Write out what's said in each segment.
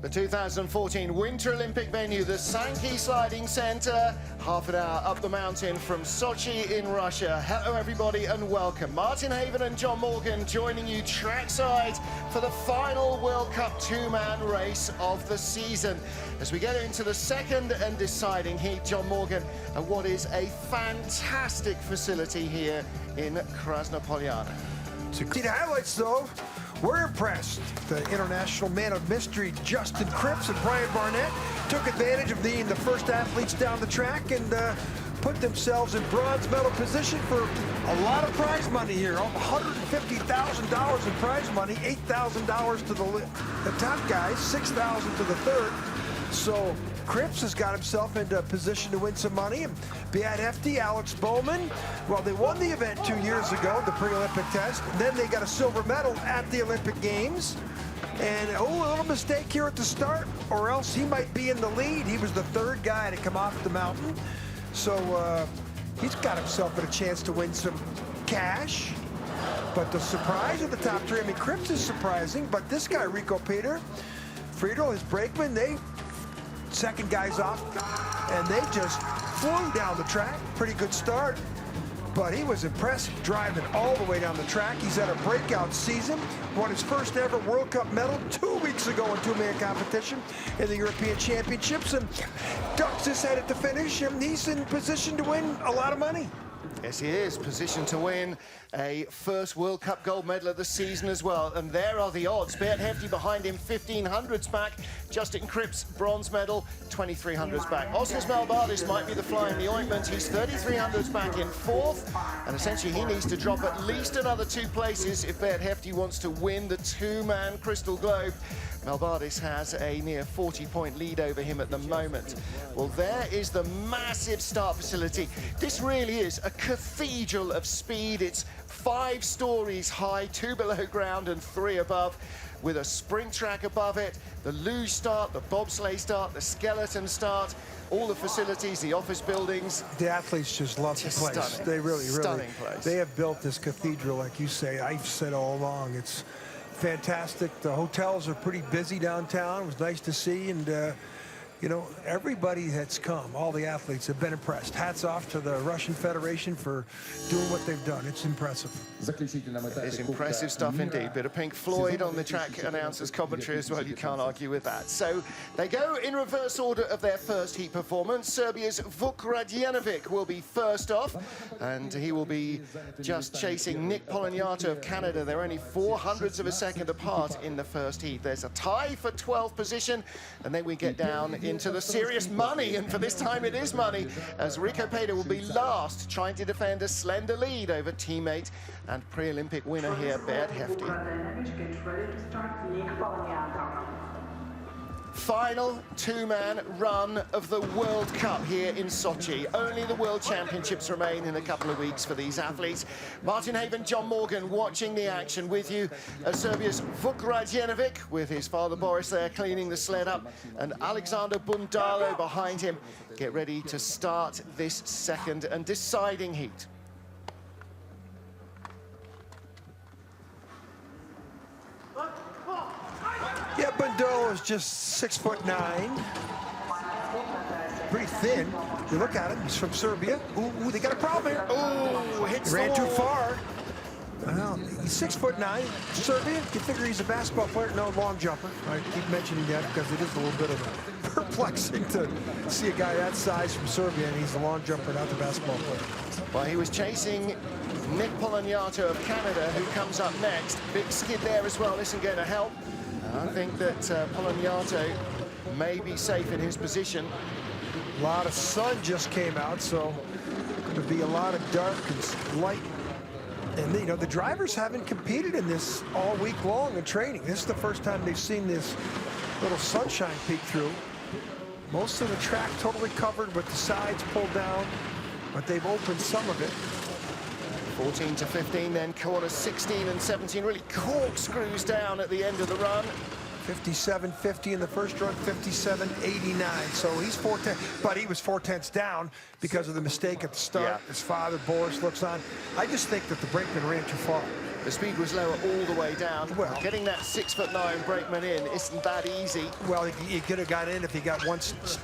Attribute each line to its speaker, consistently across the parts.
Speaker 1: The 2014 Winter Olympic venue, the Sanki Sliding Center, half an hour up the mountain from Sochi in Russia. Hello everybody and welcome. Martin Haven and John Morgan joining you trackside for the final World Cup two-man race of the season. As we get into the second and deciding heat, John Morgan, at what is a fantastic facility here in Krasnopolyana.
Speaker 2: To see the highlights though, we're impressed. The international man of mystery, Justin Cripps and Brian Barnett, took advantage of being the first athletes down the track and put themselves in bronze medal position for a lot of prize money here. $150,000 in prize money, $8,000 to the top guys, $6,000 to the third. So Cripps has got himself into a position to win some money. And FIBT, Alex Bowman, well, they won the event 2 years ago, the pre-Olympic test. And then they got a silver medal at the Olympic Games. And a little mistake here at the start, or else he might be in the lead. He was the third guy to come off the mountain. So he's got himself a chance to win some cash. But the surprise at the top three, I mean, Cripps is surprising, but this guy, Rico Peter, Friedel, his brakeman, they second guys off, and they just flew down the track. Pretty good start, but he was impressive driving all the way down the track. He's had a breakout season, won his first ever World Cup medal 2 weeks ago in two-man competition in the European Championships, and ducks his head at the finish, and he's in position to win a lot of money.
Speaker 1: Yes, he is positioned to win a first World Cup gold medal of the season as well. And there are the odds. FIBT behind him, 1500s back. Justin Cripps, bronze medal, 2300s back. Oscar's Man Bobsleigh might be the fly in the ointment. He's 3300s back in fourth. And essentially he needs to drop at least another 2 places if FIBT wants to win the two-man Crystal Globe. Man Bobsleigh has a near 40-point lead over him at the moment. Well, there is the massive start facility. This really is a cathedral of speed. It's 5 stories high, 2 below ground and 3 above, with a sprint track above it, the luge start, the bobsleigh start, the skeleton start, all the facilities, the office buildings.
Speaker 2: The athletes just love the place.
Speaker 1: Stunning.
Speaker 2: They really,
Speaker 1: Stunning place.
Speaker 2: They have built this cathedral, like you say. I've said all along, it's fantastic. The hotels are pretty busy downtown. It was nice to see, and you know, everybody that's come, all the athletes have been impressed. Hats off to the Russian Federation for doing what they've done. It's impressive.
Speaker 1: It's impressive stuff indeed. Bit of Pink Floyd on the track announcers commentary as well. You can't argue with that. So they go in reverse order of their first heat performance. Serbia's Vuk will be first off, and he will be just chasing Nick Polonyato of Canada. They're only 0.04 of a second apart in the first heat. There's a tie for 12th position, and then we get down into the serious money, and for this time it is money, as Rico Peter will be last, trying to defend a slender lead over teammate and pre-Olympic winner here, FIBT. Final two-man run of the World Cup here in Sochi. Only the World Championships remain in a couple of weeks for these athletes. Martin Haven, John Morgan watching the action with you. Serbia's Vuk with his father Boris there cleaning the sled up, and Alexander Bundalo behind him. Get ready to start this second and deciding heat.
Speaker 2: Yeah, Bundalo is just 6'9", pretty thin. You look at him, he's from Serbia. Ooh, they got a problem here.
Speaker 1: Ooh, hits the
Speaker 2: ran too
Speaker 1: wall.
Speaker 2: far. Well, he's 6'9", Serbia. You figure he's a basketball player, no long jumper. I keep mentioning that because it is a little bit of perplexing to see a guy that size from Serbia, and he's a long jumper, not the basketball player.
Speaker 1: Well, he was chasing Nick Polonyato of Canada, who comes up next. Big skid there as well. Isn't going to help. I think that Polonyato may be safe in his position.
Speaker 2: A lot of sun just came out, so there'll be a lot of dark and light. And you know, the drivers haven't competed in this all week long in training. This is the first time they've seen this little sunshine peek through. Most of the track totally covered with the sides pulled down, but they've opened some of it.
Speaker 1: 14 to 15, then corners 16 and 17 really corkscrews down at the end of the run.
Speaker 2: 57.50 in the first run, 57.89. So he's 4/10, but he was 4/10 down because of the mistake at the start.
Speaker 1: Yeah.
Speaker 2: His father, Boris, looks on. I just think that the brakeman ran too far.
Speaker 1: The speed was lower all the way down.
Speaker 2: Well,
Speaker 1: getting that 6'9" brakeman in isn't that easy.
Speaker 2: Well, he could have got in if he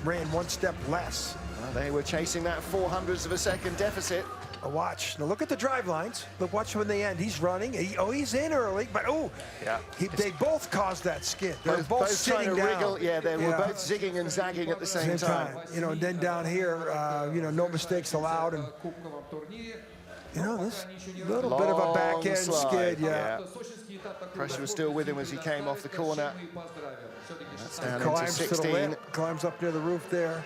Speaker 2: ran one step less.
Speaker 1: Well, they were chasing that 0.04 of a second deficit.
Speaker 2: Watch. Now look at the drive lines. Look, watch when they end. He's running. He's in early, but
Speaker 1: yeah.
Speaker 2: They both caused that skid. They're both sitting
Speaker 1: trying to
Speaker 2: down.
Speaker 1: Wriggle. Yeah, they were both zigging and zagging at the same time.
Speaker 2: You know, and then down here, no mistakes allowed, and this little bit of a back end skid. Yeah.
Speaker 1: Pressure was still with him as he came off the corner. That's down into 16.
Speaker 2: To the lip, climbs up near the roof there.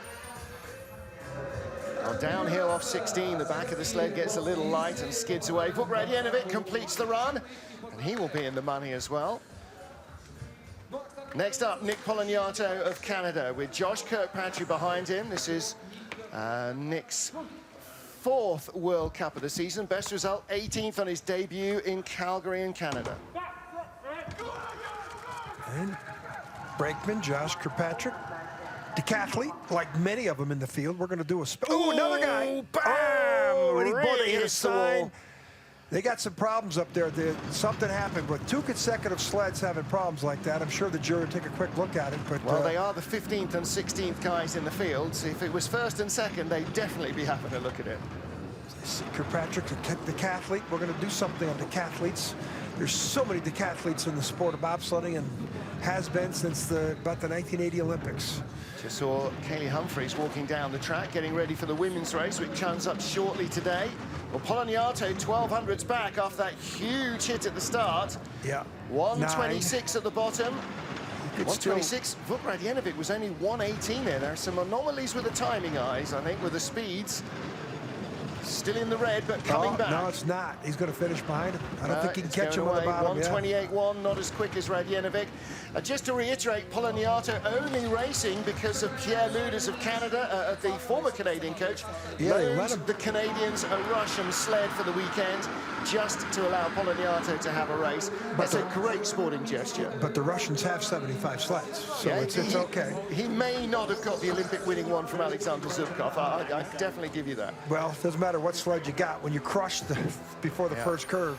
Speaker 1: Well, downhill off 16, the back of the sled gets a little light and skids away. Viessmann completes the run, and he will be in the money as well. Next up, Nick Poloniato of Canada with Josh Kirkpatrick behind him. This is Nick's 4th World Cup of the season. Best result, 18th on his debut in Calgary in Canada.
Speaker 2: And brakeman Josh Kirkpatrick. Decathlete, like many of them in the field. We're going to do a... Oh, another guy! Bam! And he
Speaker 1: Really
Speaker 2: hit a
Speaker 1: hits the wall.
Speaker 2: They got some problems up there. Something happened, but 2 consecutive sleds having problems like that. I'm sure the jury will take a quick look at it. But
Speaker 1: well, they are the 15th and 16th guys in the field. So if it was 1st and 2nd, they'd definitely be having a look at it.
Speaker 2: Kirkpatrick, the decathlete. We're going to do something on decathletes. There's so many decathletes in the sport of bobsledding and has been since about the 1980 Olympics.
Speaker 1: Just saw Kaylee Humphreys walking down the track, getting ready for the women's race, which comes up shortly today. Well, Poloniato, 1200s back after that huge hit at the start.
Speaker 2: Yeah.
Speaker 1: 126 at the bottom. 126. Viessmann was only 118 there. There are some anomalies with the timing eyes, I think, with the speeds. Still in the red, but coming back.
Speaker 2: No, it's not. He's going to finish behind him. I don't think he can catch him on the bottom.
Speaker 1: 128.1, not as quick as Viessmann. Just to reiterate, Poloniato only racing because of Pierre Luders of Canada, the former Canadian coach.
Speaker 2: Yeah, they let him.
Speaker 1: The Canadians a Russian sled for the weekend just to allow Poloniato to have a race. That's a great sporting gesture.
Speaker 2: But the Russians have 75 sleds, so yeah, it's okay.
Speaker 1: He may not have got the Olympic winning one from Alexander Zubkov. I definitely give you that.
Speaker 2: Well, it doesn't matter what sled you got when you crush before the first curve.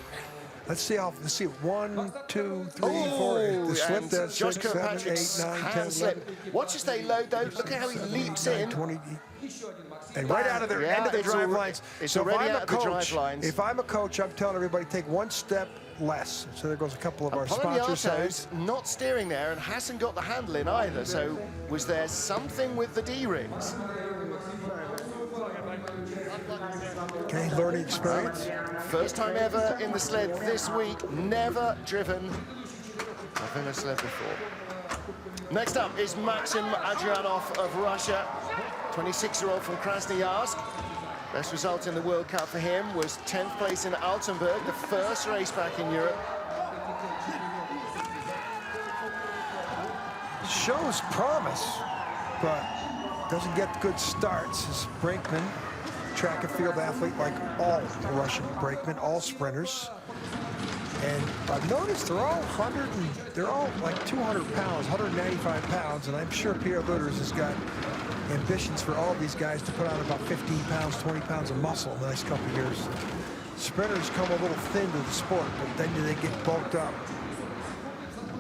Speaker 2: Let's see 1, 2, 3, 4. The slip there, 6, 7, 8, 9, 10, 11.
Speaker 1: Watch as they load those. Look at how he leaps in.
Speaker 2: 20, and right out of their end of the drive lines.
Speaker 1: So
Speaker 2: if I'm a coach, I'm telling everybody take 1 step less. So there goes a couple of our sponsors.
Speaker 1: Not steering there and hasn't got the handle in either. So was there something with the D-rings?
Speaker 2: Okay, learning experience.
Speaker 1: First time ever in the sled this week. Never driven a Villa sled before. Next up is Maxim Adrianov of Russia, 26-year-old from Krasnoyarsk. Best result in the World Cup for him was 10th place in Altenburg, the first race back in Europe.
Speaker 2: Shows promise, but doesn't get good starts. His brakeman, track and field athlete like all Russian brakemen, all sprinters. And I've noticed they're all like 200 pounds, 195 pounds, and I'm sure Pierre Luders has got ambitions for all these guys to put on about 15 pounds, 20 pounds of muscle in the next couple of years. Sprinters come a little thin to the sport, but then they get bulked up.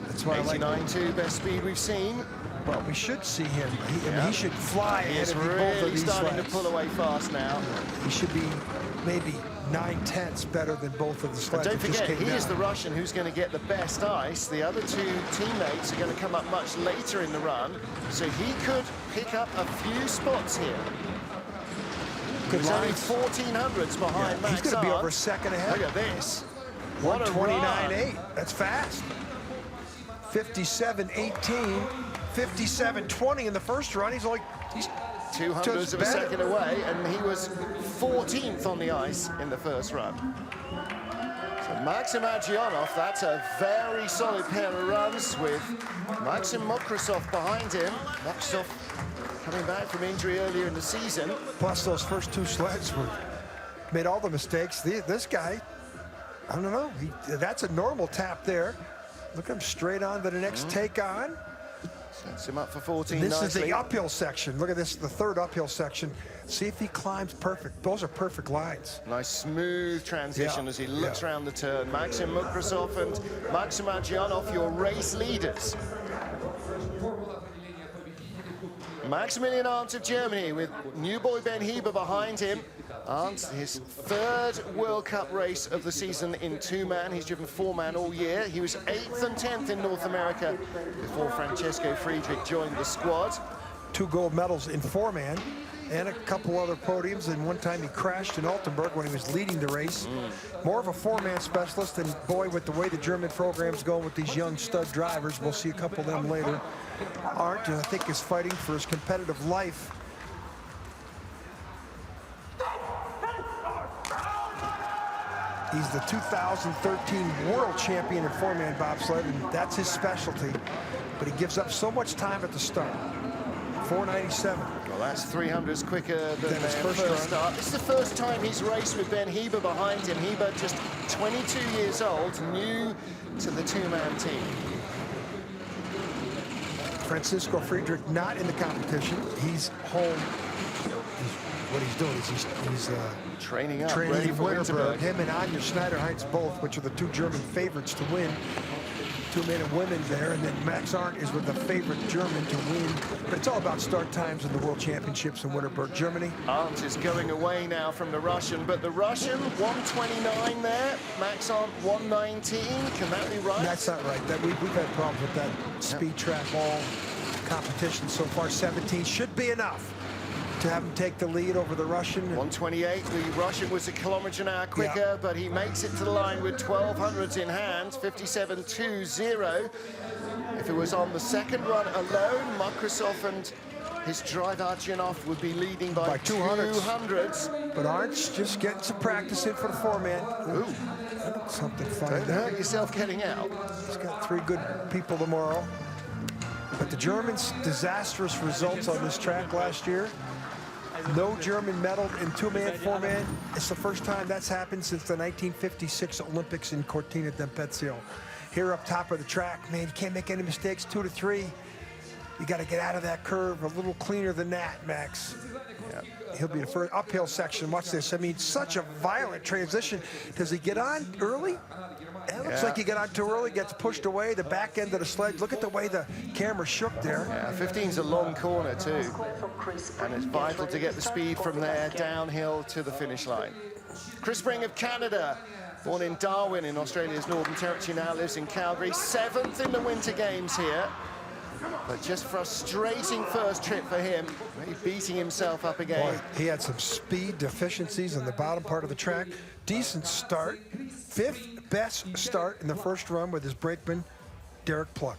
Speaker 2: That's why
Speaker 1: 89.2, best speed we've seen.
Speaker 2: Well, we should see him. He should fly.
Speaker 1: He's really starting to pull away fast now.
Speaker 2: He should be maybe 9/10ths better than both of the sleds.
Speaker 1: And don't forget, he is the Russian who's going to get the best ice. The other 2 teammates are going to come up much later in the run, so he could pick up a few spots here. He's only 1400s behind Max.
Speaker 2: He's going to be over a second ahead.
Speaker 1: Look at this.
Speaker 2: 129.8. That's fast. 57.18. 57.20 in the first run. He's
Speaker 1: 200ths of a second away, and he was 14th on the ice in the first run. So Maxim Adrianov, that's a very solid pair of runs with Maxim Mokrosov behind him. Mokrosov coming back from injury earlier in the season.
Speaker 2: Plus those first 2 sleds made all the mistakes. This guy, I don't know, that's a normal tap there. Look at him straight on to the next take on.
Speaker 1: Sets him up for 14
Speaker 2: This
Speaker 1: nicely.
Speaker 2: is the uphill section. Look at this, the third uphill section. See if he climbs perfect. Those are perfect lines.
Speaker 1: Nice smooth transition as he looks around the turn. Maxim Mukrasov and Maxim Agyanov, your race leaders. Maximilian Arndt of Germany with new boy Ben Heber behind him. Arndt, his third World Cup race of the season in two-man. He's driven four-man all year. He was 8th and 10th in North America before Francesco Friedrich joined the squad. 2 gold medals in four-man and a couple other podiums, and one time he crashed in Altenburg when he was leading the race. More of a four-man specialist, and boy, with the way the German program's going with these young stud drivers, we'll see a couple of them later. Arndt, I think, is fighting for his competitive life. He's the 2013 world champion in four-man bobsled, and that's his specialty. But he gives up so much time at the start. 497. Well, that's 300s quicker than his first start. This is the first time he's raced with Ben Heber behind him. Heber, just 22 years old, new to the two-man team. Francisco Friedrich not in the competition. He's home. What he's doing is he's training up, ready for Winterberg. Him and Anja Schneider-Heinz both, which are the 2 German favorites to win. 2 men and women there, and then Max Arndt is with the favorite German to win. But it's all about start times in the World Championships in Winterberg, Germany. Arndt is going away now from the Russian, but the Russian 129 there. Max Arndt 119. Can that be right? That's not right. We've had problems with that speed track all competition so far. 17 should be enough to have him take the lead over the Russian. 128, the Russian was a kilometer an hour quicker, but he makes it to the line with 1200s in hand, 57.20. If it was on the second run alone, Mukrasov and his driver Agyanov would be leading by 200s. But Arndt's just getting some practice in for the four-man. Ooh, something funny. Don't hurt yourself getting out. He's got 3 good people tomorrow. But the Germans' disastrous results on this track last year. No German medal in two-man, four-man. It's the first time that's happened since the 1956 Olympics in Cortina d'Ampezzo. Here up top of the track, man, you can't make any mistakes, 2 to 3. You got to get out of that curve a little cleaner than that, Max. Yeah. He'll be the first uphill section. Watch this. I mean, such a violent transition. Does he get on early? It looks like he got on too early, gets pushed away, the back end of the sled. Look at the way the camera shook there. Yeah, 15's a long corner too. And it's vital to get the speed from there downhill to the finish line. Chris Spring of Canada, born in Darwin in Australia's Northern Territory, now lives in Calgary. 7th in the Winter Games here. But just frustrating first trip for him. He's beating himself up again. Boy, he had some speed deficiencies on the bottom part of the track. Decent start. 5th best start in the first run with his brakeman, Derek Pluck.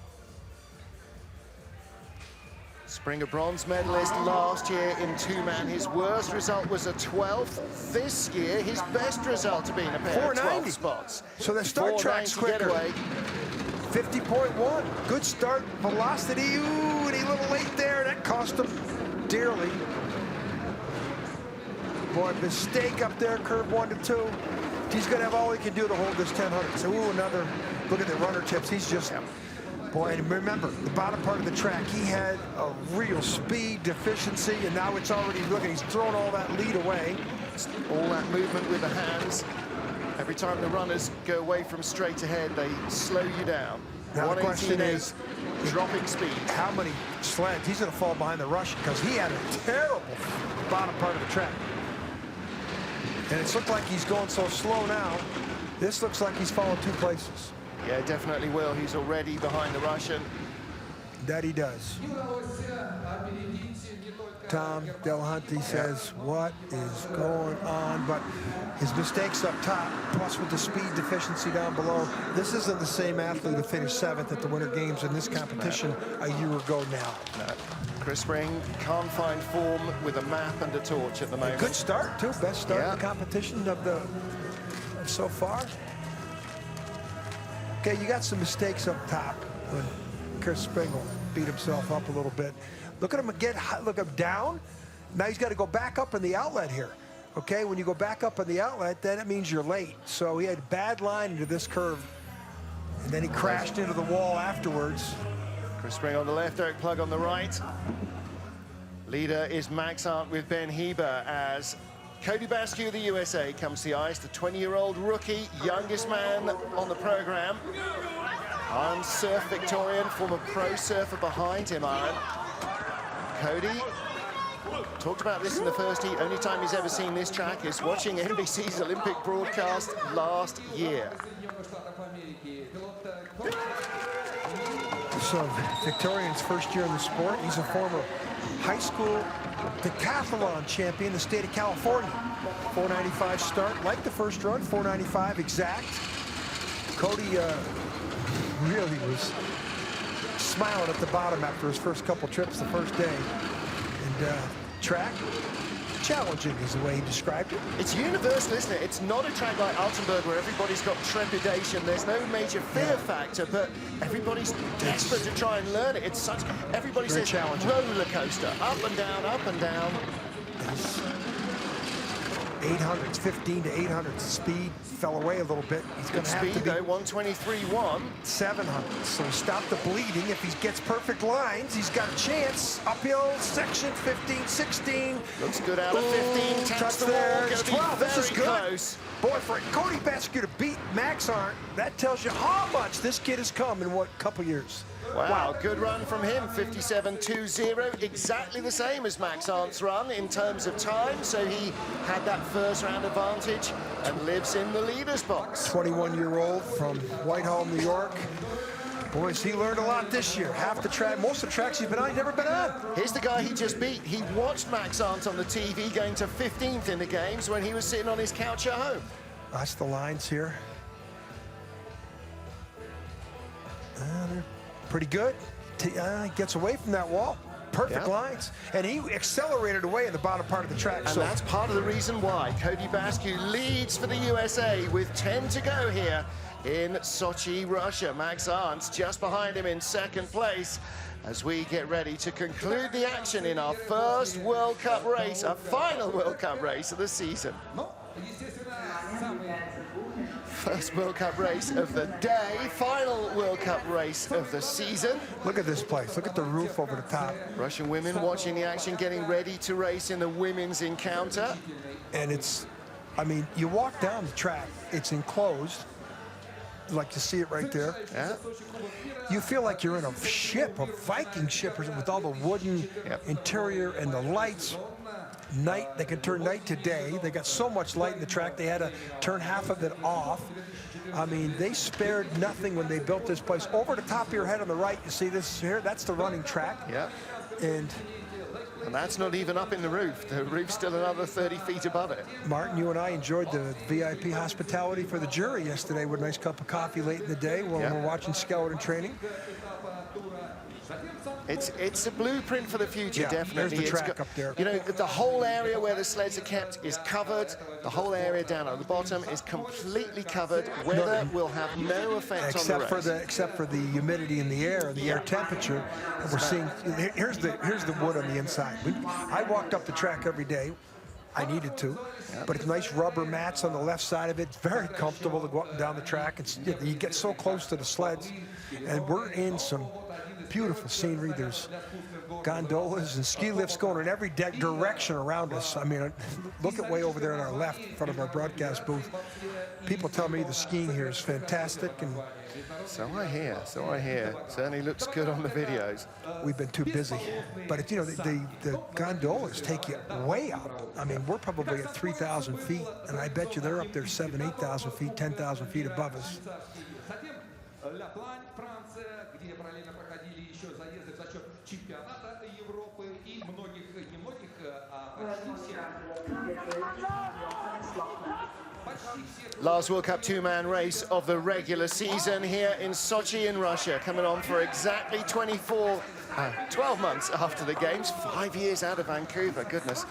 Speaker 1: Springer bronze medalist last year in two-man. His worst result was a 12th. This year, his best result to be in a pair of 12 spots. So the start track's quicker. 50.1. Good start. Velocity. Ooh, and he a little late there. That cost him dearly. Boy, mistake up there, curve 1 to 2. He's going to have all he can do to hold this 1000. So, ooh, another look at the runner tips. He's just, boy, and remember, the bottom part of the track, he had a real speed deficiency, and now it's already, look, he's thrown all that lead away. All that movement with the hands. Every time the runners go away from straight ahead, they slow you down. Now the question is, dropping speed. How many sleds? He's going to fall behind the Russian because he had a terrible bottom part of the track. And it's looked like he's going so slow now. This looks like he's fallen 2 places. Yeah, definitely will. He's already behind the Russian. That he does. Tom Delahunty says, what is going on? But his mistakes up top, plus with the speed deficiency down below. This isn't the same athlete who finished 7th at the Winter Games in this competition a year ago now. No. Chris Spring can't find form with a map and a torch at the moment. Good start, too. Best start in the competition of so far. Okay, you got some mistakes up top when Chris Spring will beat himself up a little bit. Look at him get, look him down. Now he's got to go back up in the outlet here. Okay, when you go back up in the outlet, then it means you're late. So he had a bad line into this curve. And then he crashed into the wall afterwards. Chris Spring on the left, Eric Plug on the right. Leader is Max Arndt with Ben Heber as Cody Basque of the USA comes to the ice, the 20-year-old rookie, youngest man on the program. Aaron Surf Victorian, former pro surfer behind him, Aaron. Cody talked about this in the first heat. Only time he's ever seen this track is watching NBC's Olympic broadcast last year.
Speaker 2: So Victorian's first year in the sport. He's a former high school decathlon champion in the state of California. 495 start, like the first run, 495 exact. Cody really was smiling at the bottom after his first couple trips the first day. And track, challenging is the way he described it.
Speaker 1: It's universal, isn't it? It's not a track like Altenburg where everybody's got trepidation. There's no major fear factor, but everybody's desperate to try and learn it. It's such, everybody
Speaker 2: very
Speaker 1: says
Speaker 2: challenging.
Speaker 1: roller coaster, up and down, up and down.
Speaker 2: 800s, 15 to 800s. Speed fell away a little bit. He's going to have to be
Speaker 1: though, 123.1.
Speaker 2: 700. So stop the bleeding. If he gets perfect lines, he's got a chance. Uphill section, 15, 16.
Speaker 1: Looks good out of 15. Taps the wall.
Speaker 2: There's 12. This is good.
Speaker 1: Close.
Speaker 2: Boy, for Cody Basque to beat Max Arndt, that tells you how much this kid has come in what couple years.
Speaker 1: Wow, good run from him, 57.20, exactly the same as Max Arndt's run in terms of time, so he had that first round advantage and lives in the leader's box.
Speaker 2: 21-year-old from Whitehall, New York. Boys, he learned a lot this year. Half the track, most of the tracks he's been on, he's never been on.
Speaker 1: Here's the guy he just beat. He watched Max Arndt on the TV going to 15th in the games when he was sitting on his couch at home.
Speaker 2: That's the lines here. They're pretty good. He gets away from that wall. Perfect lines. And he accelerated away in the bottom part of the track.
Speaker 1: And that's part of the reason why Cody Basque leads for the USA with 10 to go here in Sochi, Russia. Max Arndt's just behind him in second place as we get ready to conclude the action in our first World Cup race, a final World Cup race of the season. First World Cup race of the day, final World Cup race of the season.
Speaker 2: Look at this place. Look at the roof over the top.
Speaker 1: Russian women watching the action, getting ready to race in the women's encounter.
Speaker 2: And it's, I mean, you walk down the track, it's enclosed. Like you see it right there.
Speaker 1: Yeah.
Speaker 2: You feel like you're in a ship, a Viking ship, with all the wooden interior and the lights. Night, they can turn night to day. They got so much light in the track, they had to turn half of it off. I mean, they spared nothing when they built this place. Over the top of your head on the right, you see this here? That's the running track.
Speaker 1: Yeah.
Speaker 2: And
Speaker 1: that's not even up in the roof. The roof's still another 30 feet above it.
Speaker 2: Martin, you and I enjoyed the VIP hospitality for the jury yesterday with a nice cup of coffee late in the day while we're watching skeleton training.
Speaker 1: It's a blueprint for the future, definitely.
Speaker 2: There's the track up there.
Speaker 1: You know, the whole area where the sleds are kept is covered. The whole area down at the bottom is completely covered. Weather will have no effect on the race.
Speaker 2: Except for the humidity in the air, the air temperature. We're seeing. Here's the wood on the inside. I walked up the track every day. I needed to, but it's nice rubber mats on the left side of it. It's very comfortable to go up and down the track. You get so close to the sleds, and we're in some beautiful scenery. There's gondolas and ski lifts going in every direction around us. I mean, look at way over there on our left in front of our broadcast booth. People tell me the skiing here is fantastic, and
Speaker 1: so I hear. Certainly looks good on the videos.
Speaker 2: We've been too busy, but you know, the gondolas take you way up. I mean, we're probably at 3,000 feet, and I bet you they're up there 7,000, 8,000 feet, 10,000 feet above us.
Speaker 1: Last World Cup two-man race of the regular season here in Sochi in Russia, coming on for exactly 12 months after the games, 5 years out of Vancouver, goodness.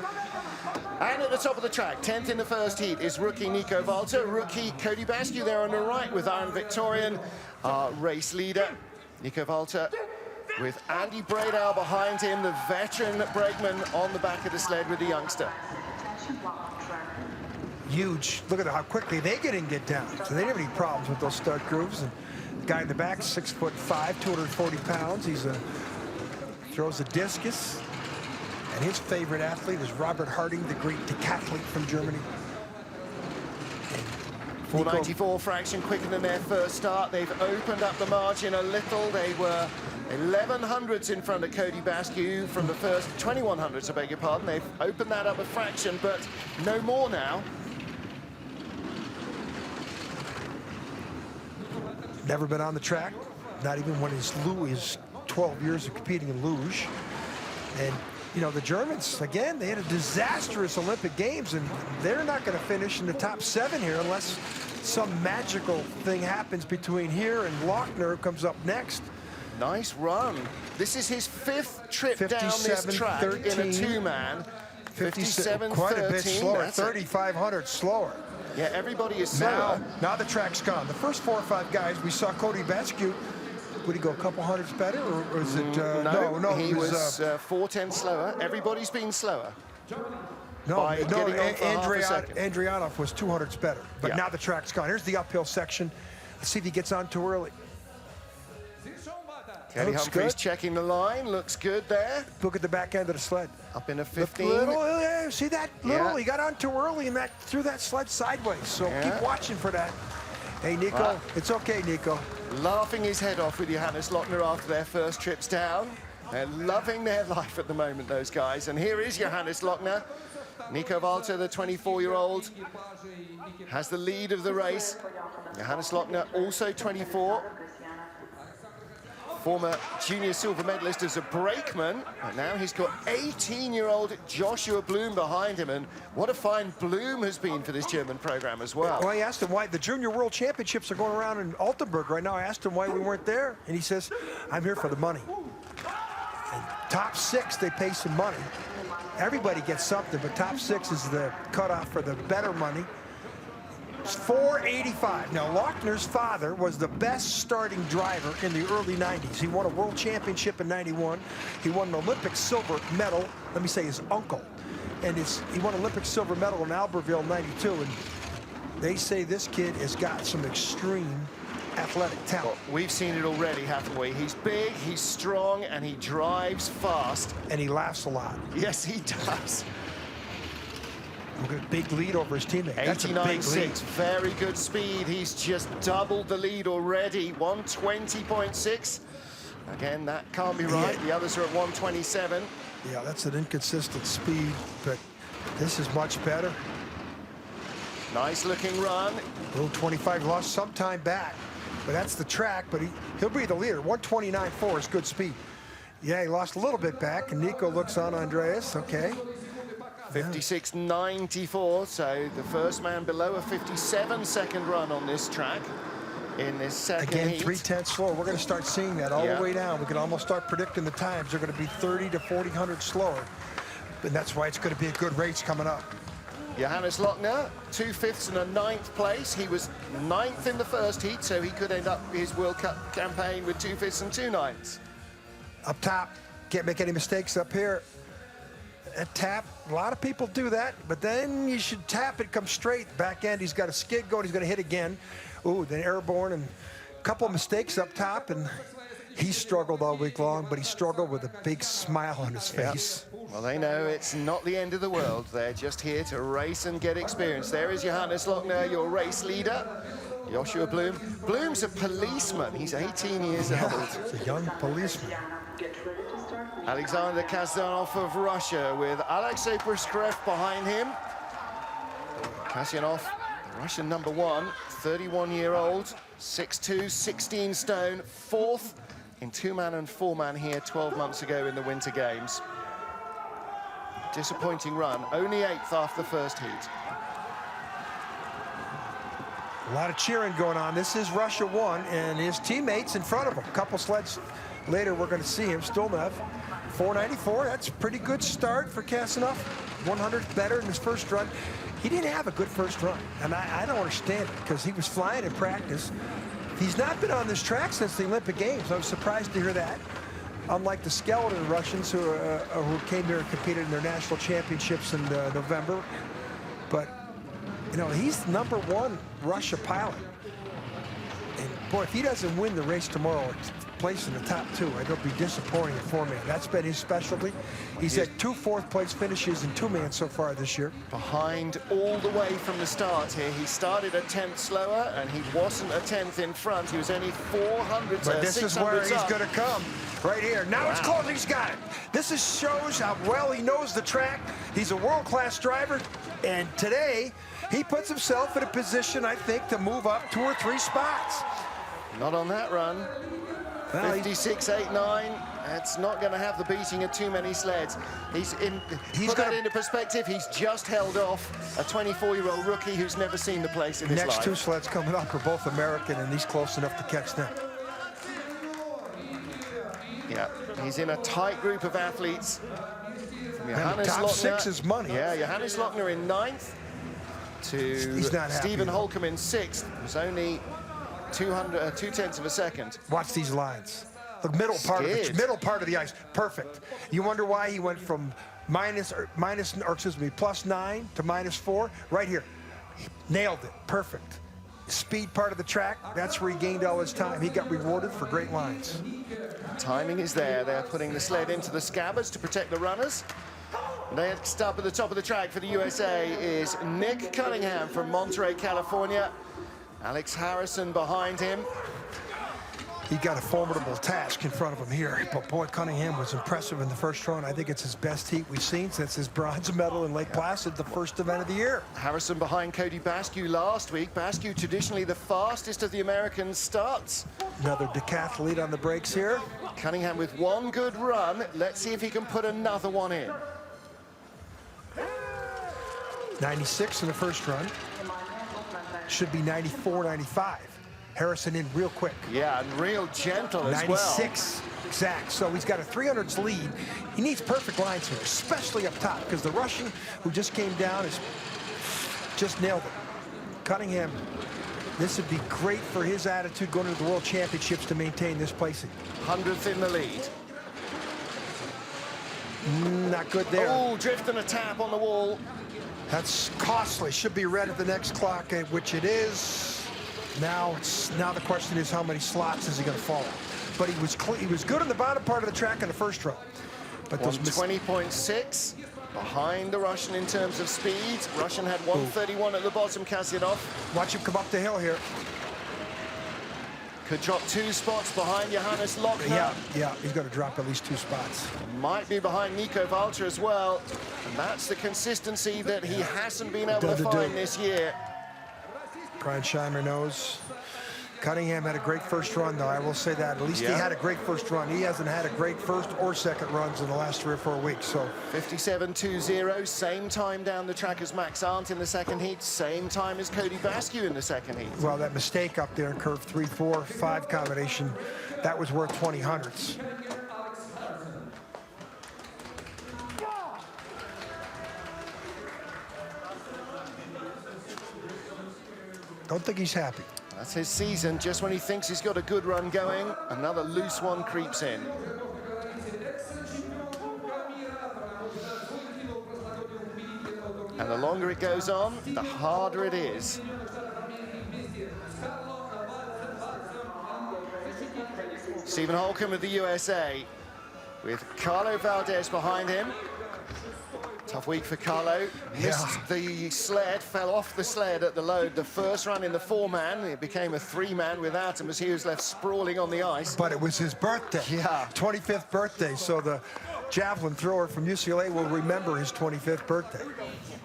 Speaker 1: And at the top of the track, 10th in the first heat, is rookie Nico Walter, rookie Cody Basque there on the right with Aaron Victorian, our race leader. Nico Walter with Andy Bradau behind him, the veteran brakeman on the back of the sled with the youngster.
Speaker 2: Huge. Look at how quickly they get down. So they didn't have any problems with those start grooves. And guy in the back, 6'5", 240 pounds. He's throws a discus. And his favorite athlete is Robert Harding, the great decathlete from Germany.
Speaker 1: 494 fraction quicker than their first start. They've opened up the margin a little. They were 1100s in front of Cody Basque from the first 2100s, I beg your pardon. They've opened that up a fraction, but no more now.
Speaker 2: Never been on the track, not even when his 12 years of competing in luge. And you know, the Germans, again, they had a disastrous Olympic Games, and they're not going to finish in the top 7 here unless some magical thing happens between here and Lochner, who comes up next.
Speaker 1: Nice run. This is his 5th trip down this track
Speaker 2: 13,
Speaker 1: in a two-man. 57,
Speaker 2: quite a bit
Speaker 1: 13,
Speaker 2: slower, 3,500 slower.
Speaker 1: Yeah, everybody is slower.
Speaker 2: Now the track's gone. The first 4 or 5 guys, we saw Cody Basque. Would he go a couple hundreds better, or was it?
Speaker 1: No, he was 4 tenths slower. Everybody's been slower.
Speaker 2: Andrianov was 200s better. But now the track's gone. Here's the uphill section. Let's see if he gets on too early.
Speaker 1: Kenny Humphreys checking the line. Looks good there.
Speaker 2: Look at the back end of the sled.
Speaker 1: Up in a 15.
Speaker 2: See that little? He got on too early and that threw that sled sideways. So keep watching for that. Hey, Nico, it's okay, Nico.
Speaker 1: Laughing his head off with Johannes Lochner after their first trips down. They're loving their life at the moment, those guys. And here is Johannes Lochner. Nico Walter, the 24-year-old, has the lead of the race. Johannes Lochner, also 24. Former junior silver medalist as a brakeman, and now he's got 18-year-old Joshua Bloom behind him, and what a find Bloom has been for this German program as well.
Speaker 2: Well, I asked him why the Junior World Championships are going around in Altenburg right now. I asked him why we weren't there, and he says, I'm here for the money. And top 6, they pay some money. Everybody gets something, but top 6 is the cutoff for the better money. 485. Now, Lochner's father was the best starting driver in the early 90s. He won a world championship in 91. He won an Olympic silver medal. Let me say his uncle. And he won an Olympic silver medal in Albertville in 92. And they say this kid has got some extreme athletic talent.
Speaker 1: Well, we've seen it already, haven't we? He's big, he's strong, and he drives fast.
Speaker 2: And he laughs a lot.
Speaker 1: Yes, he does.
Speaker 2: Big lead over his teammate. That's a big lead.
Speaker 1: Very good speed. He's just doubled the lead already. 120.6. Again, that can't be right. The others are at 127.
Speaker 2: Yeah, that's an inconsistent speed, but this is much better.
Speaker 1: Nice looking run.
Speaker 2: Little 25 lost some time back, but that's the track, but he'll be the leader. 129.4 is good speed. Yeah, he lost a little bit back, and Nico looks on Andreas. Okay.
Speaker 1: 56.94, so the first man below a 57-second run on this track in this second
Speaker 2: Again,
Speaker 1: heat.
Speaker 2: 3/10 slower. We're going to start seeing that all the way down. We can almost start predicting the times. They're going to be 30 to 40 hundredths slower, and that's why it's going to be a good race coming up.
Speaker 1: Johannes Lochner, 2 fifths and a 9th place. He was 9th in the first heat, so he could end up his World Cup campaign with 2 fifths and 2 9ths.
Speaker 2: Up top, can't make any mistakes up here. A tap, a lot of people do that, but then you should tap it, come straight. Back end, he's got a skid going, he's going to hit again. Ooh, then airborne, and a couple of mistakes up top, and he struggled all week long, but he struggled with a big smile on his face.
Speaker 1: Well, they know it's not the end of the world. They're just here to race and get experience. There is Johannes Lochner, your race leader. Joshua Bloom. Bloom's a policeman. He's 18 years old.
Speaker 2: He's a young policeman.
Speaker 1: Alexander Kazanov of Russia with Alexei Brskrev behind him. Kazanov, Russian number 1, 31-year-old, 6'2", 16 stone, 4th in 2-man and 4-man here 12 months ago in the Winter Games. Disappointing run, only 8th after the first heat.
Speaker 2: A lot of cheering going on. This is Russia 1, and his teammates in front of him. A couple sleds later, we're going to see him. Stulnev, 494. That's a pretty good start for Kazanov. 100th better in his first run. He didn't have a good first run, and I don't understand it, because he was flying in practice. He's not been on this track since the Olympic Games. I was surprised to hear that. Unlike the skeleton Russians who came here and competed in their national championships in November. But, you know, he's #1 Russia pilot. And Boy, if he doesn't win the race tomorrow, place in the top 2, it'll be disappointing in 4-man. That's been his specialty. He's had 2 fourth-place finishes in 2-man so far this year.
Speaker 1: Behind all the way from the start here. He started a 10th slower, and he wasn't a 10th in front. He was only 400.
Speaker 2: But this is where he's going to come, right here. Now it's close. He's got it. This shows how well he knows the track. He's a world-class driver, and today he puts himself in a position, I think, to move up 2 or 3 spots.
Speaker 1: Not on that run.
Speaker 2: Well,
Speaker 1: 56.89. That's not going to have the beating of too many sleds. Put that into perspective, he's just held off a 24-year-old rookie who's never seen the place in his life.
Speaker 2: Next 2 sleds coming up are both American, and he's close enough to catch them.
Speaker 1: Yeah, he's in a tight group of athletes.
Speaker 2: Top
Speaker 1: Lochner,
Speaker 2: 6 is money.
Speaker 1: Yeah, Johannes Lochner in 9th to Stephen Holcomb in 6th. It was only 2/10 of a second.
Speaker 2: Watch these lines. The middle part of the ice, perfect. You wonder why he went from plus 9 to -4 right here. He nailed it, perfect. Speed part of the track, that's where he gained all his time. He got rewarded for great lines.
Speaker 1: Timing is there. They're putting the sled into the scabbards to protect the runners. Next up at the top of the track for the USA is Nick Cunningham from Monterey, California. Alex Harrison behind him.
Speaker 2: He got a formidable task in front of him here, but boy, Cunningham was impressive in the first run. I think it's his best heat we've seen since his bronze medal in Lake Placid, the first event of the year.
Speaker 1: Harrison behind Cody Basque last week. Basque traditionally the fastest of the American starts.
Speaker 2: Another decathlete on the brakes here.
Speaker 1: Cunningham with 1 good run. Let's see if he can put another one in.
Speaker 2: 96 in the first run. Should be 94, 95. Harrison in real quick.
Speaker 1: Yeah, and real gentle as
Speaker 2: 96 exact. So he's got a 300s lead. He needs perfect lines here, especially up top, because the Russian who just came down is just nailed it. Cunningham, this would be great for his attitude going into the World Championships to maintain this placing.
Speaker 1: 100th in the lead.
Speaker 2: Not good there.
Speaker 1: Oh, drift and a tap on the wall.
Speaker 2: That's costly. Should be red at the next clock, which it is. Now the question is how many slots is he going to fall? But he was good in the bottom part of the track in the first row. But those
Speaker 1: 20.6 behind the Russian in terms of speed. Russian had 131 at the bottom, Kasyadov.
Speaker 2: Watch him come up the hill here.
Speaker 1: Could drop 2 spots behind Johannes Lochner.
Speaker 2: Yeah, he's going to drop at least 2 spots.
Speaker 1: Might be behind Nico Valter as well. And that's the consistency that he hasn't been able to find this year.
Speaker 2: Brian Scheimer knows. Cunningham had a great first run, though. I will say that. At least he had a great first run. He hasn't had a great first or second runs in the last 3 or 4 weeks. So
Speaker 1: 57.20, same time down the track as Max Arndt in the second heat, same time as Cody Basque in the second heat.
Speaker 2: Well, that mistake up there in curve 3, 4, 5 combination, that was worth 20 hundredths. Don't think he's happy.
Speaker 1: That's his season. Just when he thinks he's got a good run going, another loose one creeps in. And the longer it goes on, the harder it is. Stephen Holcomb of the USA, with Carlo Valdez behind him. Tough week for Carlo. Missed the sled, fell off the sled at the load. The first run in the 4-man, it became a 3-man without him as he was left sprawling on the ice.
Speaker 2: But it was his birthday. 25th birthday, so the javelin thrower from UCLA will remember his 25th birthday.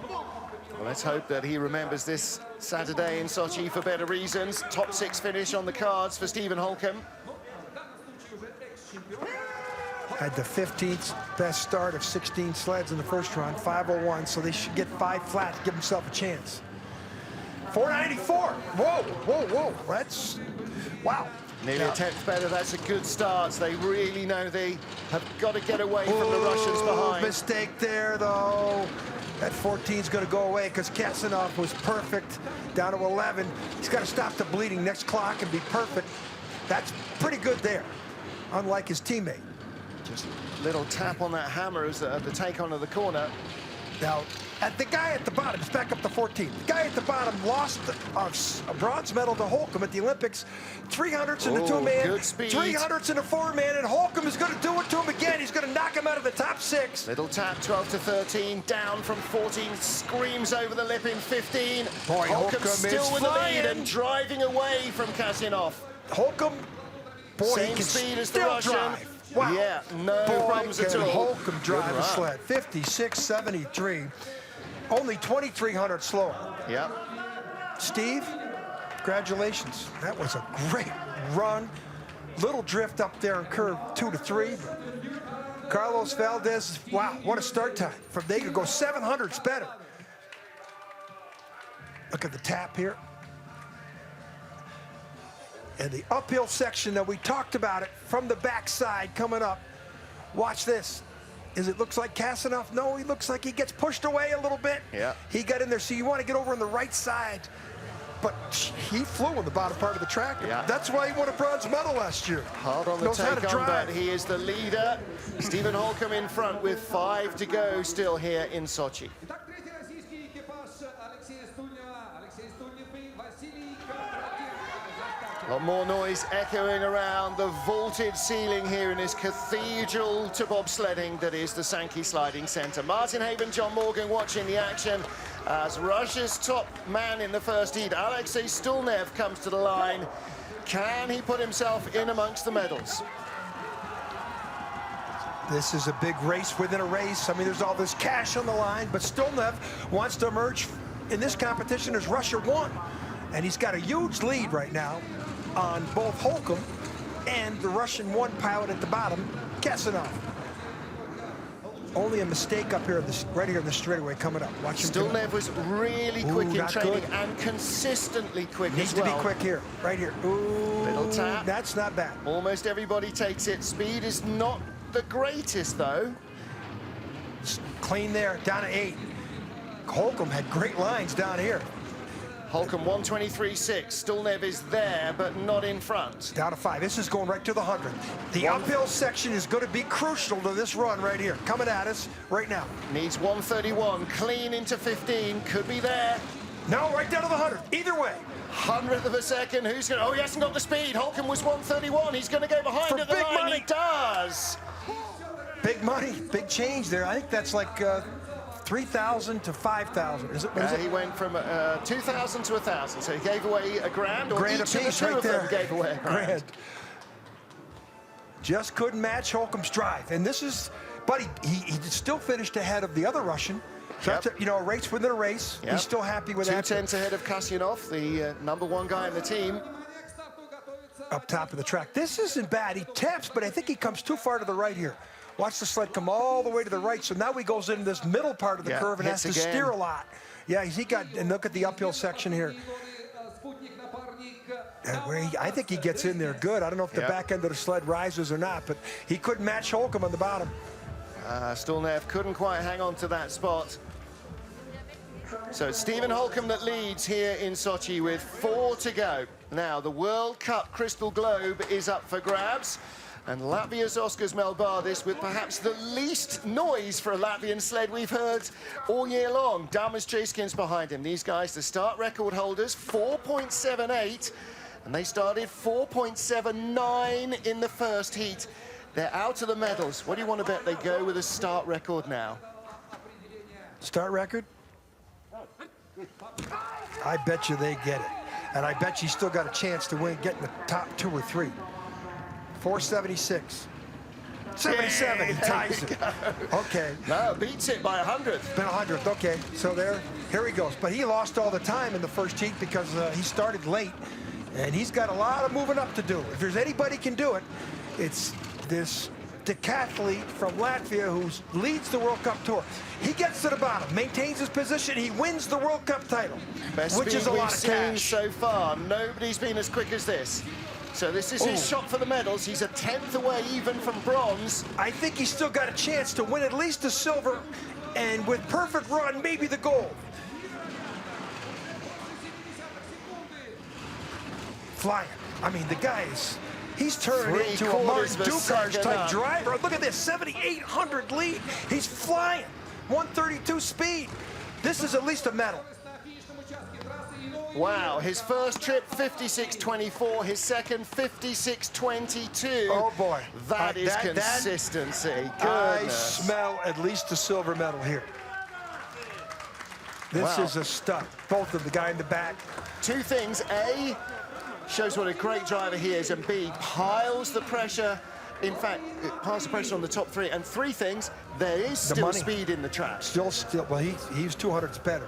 Speaker 1: Well, let's hope that he remembers this Saturday in Sochi for better reasons. Top 6 finish on the cards for Stephen Holcomb.
Speaker 2: Had the 15th best start of 16 sleds in the first run, 5:01, so they should get 5 flat to give himself a chance. 494. Whoa. That's, wow.
Speaker 1: Nearly a 10th better. That's a good start. They really know they have got to get away from the Russians behind.
Speaker 2: Mistake there, though. That 14's going to go away because Kasanov was perfect. Down to 11. He's got to stop the bleeding next clock and be perfect. That's pretty good there, unlike his teammate.
Speaker 1: Just a little tap on that hammer as the take on of the corner.
Speaker 2: Now, at the guy at the bottom. It's back up to 14. The guy at the bottom lost a bronze medal to Holcomb at the Olympics. 300s in the two-man, 300s in the four-man, and Holcomb is going to do it to him again. He's going to knock him out of the top 6.
Speaker 1: Little tap, 12 to 13, down from 14, screams over the lip in 15.
Speaker 2: Boy, Holcomb
Speaker 1: still with the lead and driving away from Kasyanov.
Speaker 2: Holcomb, boy,
Speaker 1: Same
Speaker 2: he can
Speaker 1: speed as the
Speaker 2: still
Speaker 1: Russian.
Speaker 2: drive. Wow.
Speaker 1: Yeah, no problems at all.
Speaker 2: Holcomb drive a sled, 56.73. Only 2,300 slower.
Speaker 1: Yep.
Speaker 2: Steve, congratulations. That was a great run. Little drift up there in curve 2 to 3. Carlos Valdez, wow, what a start time. From they could go 700s better. Look at the tap here. And the uphill section that we talked about it from the backside coming up. Watch this. It looks like Kasyanov? No, he looks like he gets pushed away a little bit.
Speaker 1: Yeah.
Speaker 2: He got in there, so you want to get over on the right side. But he flew on the bottom part of the track.
Speaker 1: Yeah.
Speaker 2: That's why he won a bronze medal last year.
Speaker 1: Hard on the take on, but he is the leader. Stephen Holcomb in front with 5 to go still here in Sochi. A lot more noise echoing around the vaulted ceiling here in this cathedral to bobsledding that is the Sanki Sliding Center. Martin Haven, John Morgan watching the action as Russia's top man in the first heat, Alexei Stulnev, comes to the line. Can he put himself in amongst the medals?
Speaker 2: This is a big race within a race. I mean, there's all this cash on the line, but Stulnev wants to emerge in this competition as Russia won. And he's got a huge lead right now on both Holcomb and the Russian one pilot at the bottom, Kasyanov. Only a mistake up here, right here in the straightaway coming up. Watch him.
Speaker 1: Stulnev was really quick in training and consistently quick
Speaker 2: Needs
Speaker 1: as well.
Speaker 2: to be quick here, right here. Ooh,
Speaker 1: little tap.
Speaker 2: That's not bad.
Speaker 1: Almost everybody takes it. Speed is not the greatest, though.
Speaker 2: Clean there, down to 8. Holcomb had great lines down here.
Speaker 1: Holcomb 123.6. Stulnev is there, but not in front.
Speaker 2: Down to 5. This is going right to the 100. The uphill section is going to be crucial to this run right here. Coming at us right now.
Speaker 1: Needs 131. Clean into 15. Could be there.
Speaker 2: No, right down to the 100. Either way.
Speaker 1: 100th of a second. Who's going to... Oh, he hasn't got the speed. Holcomb was 131. He's going to go behind at the line.
Speaker 2: Money.
Speaker 1: He does.
Speaker 2: Big money. Big change there. I think that's like... 3,000 to 5,000. Is it?
Speaker 1: He went from 2,000 to 1,000, so he gave away a grand, or
Speaker 2: grand
Speaker 1: each of the
Speaker 2: apiece
Speaker 1: two
Speaker 2: right
Speaker 1: of them
Speaker 2: there.
Speaker 1: gave away a grand.
Speaker 2: Just couldn't match Holcomb's drive, and this is, but he still finished ahead of the other Russian. So
Speaker 1: Yep.
Speaker 2: that's a, a race within a race.
Speaker 1: Yep.
Speaker 2: He's still happy with
Speaker 1: 2
Speaker 2: that.
Speaker 1: tenths ahead of Kasyanov, the #1 guy in the team.
Speaker 2: Up top of the track. This isn't bad. He taps, but I think he comes too far to the right here. Watch the sled come all the way to the right, so now he goes into this middle part of the curve and has to steer a lot. Yeah, he got, and look at the uphill section here. I think he gets in there good. I don't know if the back end of the sled rises or not, but he couldn't match Holcomb on the bottom.
Speaker 1: Stulnev couldn't quite hang on to that spot. So it's Stephen Holcomb that leads here in Sochi with 4 to go. Now, the World Cup Crystal Globe is up for grabs. And Latvia's Oskars Melbardis with perhaps the least noise for a Latvian sled we've heard all year long. Damas Jaskins behind him. These guys, the start record holders, 4.78. And they started 4.79 in the first heat. They're out of the medals. What do you want to bet they go with a start record now?
Speaker 2: Start record? I bet you they get it. And I bet you still got a chance to win, get in the top 2 or 3. 476. 77, he ties it. Okay.
Speaker 1: No, beats it by 100.
Speaker 2: Been 100th, okay. So here he goes. But he lost all the time in the first heat because he started late. And he's got a lot of moving up to do. If there's anybody can do it, it's this decathlete from Latvia who leads the World Cup Tour. He gets to the bottom, maintains his position, he wins the World Cup title, which is a lot of cash.
Speaker 1: So far, nobody's been as quick as this. So this is his shot for the medals. He's a 10th away even from bronze.
Speaker 2: I think he's still got a chance to win at least the silver, and with perfect run, maybe the gold. Flying. I mean, the guy is, he's turned into a Martin Ducars type driver. Look at this, 7,800 lead. He's flying. 132 speed. This is at least a medal.
Speaker 1: Wow, his first trip 56.24, his second 56.22.
Speaker 2: Oh boy.
Speaker 1: That is consistency.
Speaker 2: I
Speaker 1: Goodness.
Speaker 2: smell at least a silver medal here. This is a stud. Both of the guy in the back.
Speaker 1: Two things. A, shows what a great driver he is, and B, piles the pressure. In fact, it piles the pressure on the top three. And three things, there is still speed in the track.
Speaker 2: Still, well, he's 200s better.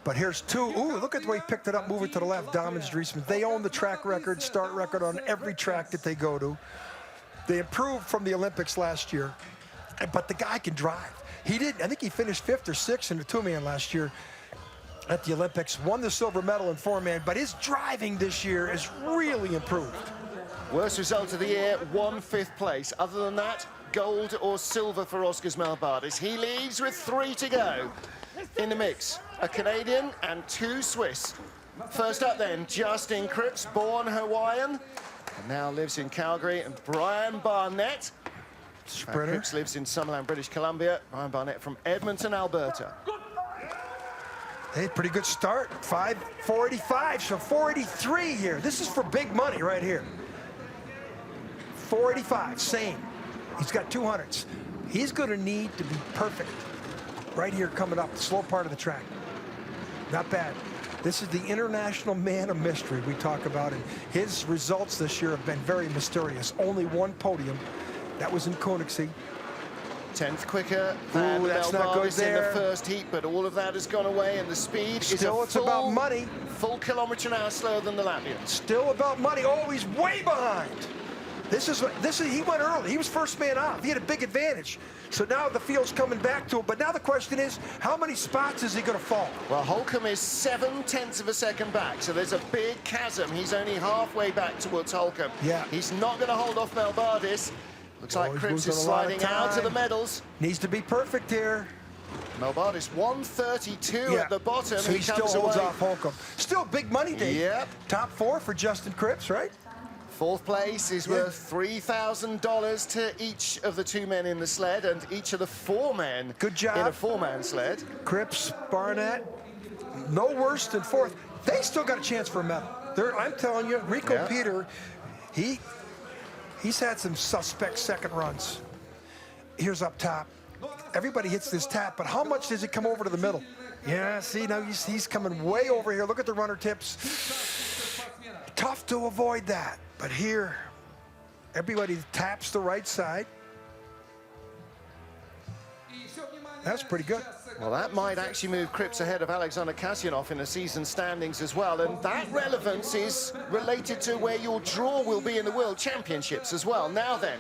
Speaker 2: But here's two. Ooh, look at the way he picked it up, moving to the left. Dommins, Viessmann. They own the track record, start record on every track that they go to. They improved from the Olympics last year, but the guy can drive. He did. I think he finished 5th or 6th in the 2-man last year at the Olympics. Won the silver medal in 4-man, but his driving this year is really improved.
Speaker 1: Worst result of the year, 1/5 place. Other than that, gold or silver for Oskars Melbardis. He leads with 3 to go. In the mix, a Canadian and 2 Swiss. First up then, Justin Cripps, born Hawaiian, and now lives in Calgary, and Brian Barnett.
Speaker 2: Sprinter.
Speaker 1: Cripps lives in Summerland, British Columbia. Brian Barnett from Edmonton, Alberta.
Speaker 2: Hey, pretty good start. 5:45, so 483 here. This is for big money right here. 485, same. He's got 200s. He's going to need to be perfect. Right here coming up, the slow part of the track. Not bad. This is the international man of mystery we talk about, and his results this year have been very mysterious. Only 1 podium. That was in Königssee.
Speaker 1: 10th quicker than Melbardis in the first heat, but all of that has gone away, and the speed
Speaker 2: Still, it's about money.
Speaker 1: Full kilometre an hour slower than the Latvian.
Speaker 2: Still about money. Oh, he's way behind. This is he went early. He was first man out. He had a big advantage. So now the field's coming back to him. But now the question is, how many spots is he going to fall?
Speaker 1: Well, Holcomb is 7/10 of a second back, so there's a big chasm. He's only halfway back towards Holcomb.
Speaker 2: Yeah.
Speaker 1: He's not going to hold off Melbardis. Looks like Cripps is sliding out of the medals.
Speaker 2: Needs to be perfect here.
Speaker 1: Melbardis 132 at the bottom.
Speaker 2: So he still holds off Holcomb. Still big money, Dave.
Speaker 1: Yep.
Speaker 2: Top 4 for Justin Cripps, right?
Speaker 1: 4th place is worth $3,000 to each of the 2 men in the sled, and each of the 4 men
Speaker 2: Good job.
Speaker 1: in a 4-man sled.
Speaker 2: Cripps, Barnett, no worse than 4th. They still got a chance for a medal. I'm telling you, Rico Peter, he's had some suspect second runs. Here's up top. Everybody hits this tap, but how much does it come over to the middle? Yeah, see, now he's coming way over here. Look at the runner tips. Tough to avoid that. But here, everybody taps the right side. That's pretty good.
Speaker 1: Well, that might actually move Cripps ahead of Alexander Kasyanov in the season standings as well, and that relevance is related to where your draw will be in the World Championships as well. Now then,